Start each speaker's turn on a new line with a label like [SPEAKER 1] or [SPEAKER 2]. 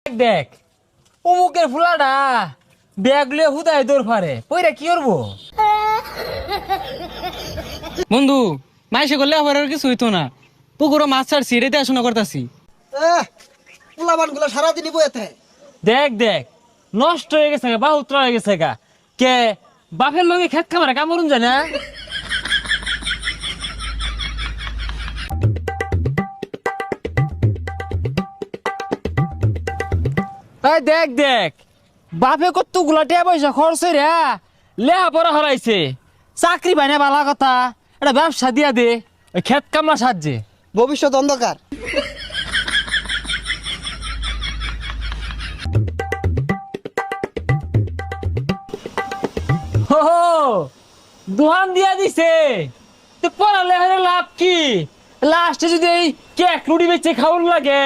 [SPEAKER 1] দেখ অমুকের ফুলাটা ব্যাগ লিয়ে হুদায় দৌড় ফারে পইরা কি করবো?
[SPEAKER 2] বন্ধু মাইসে করলে আবার আর কিছু হইতো না। পুকুরও মাছ ছাড়ছি, এটাই দেখাশোনা করতেছি।
[SPEAKER 3] পোলাবান গুলো সারাদিনই বইতে।
[SPEAKER 1] দেখ দেখ নষ্ট হয়ে গেছে গা, বাহুত্র হয়ে গেছে গা। কে বাপের লগে খেত খামারে কামড়ুন যায় না? এই দেখ দেখ বাপে কত গুলা টিয়া পয়সা খরচ রে লেহা পড়া হরাইছে, চাকরি পাই না বালা কথা, এটা ব্যবসা দিয়া দে ওই খেত কামলা সাহায্যে।
[SPEAKER 3] ভবিষ্যৎ অন্ধকার।
[SPEAKER 1] হো দোহান দিয়া দিছে তো পড়ালে লাভ কি? লাস্টে যদি এই কেক রুটি বেচে খাওয়ান লাগে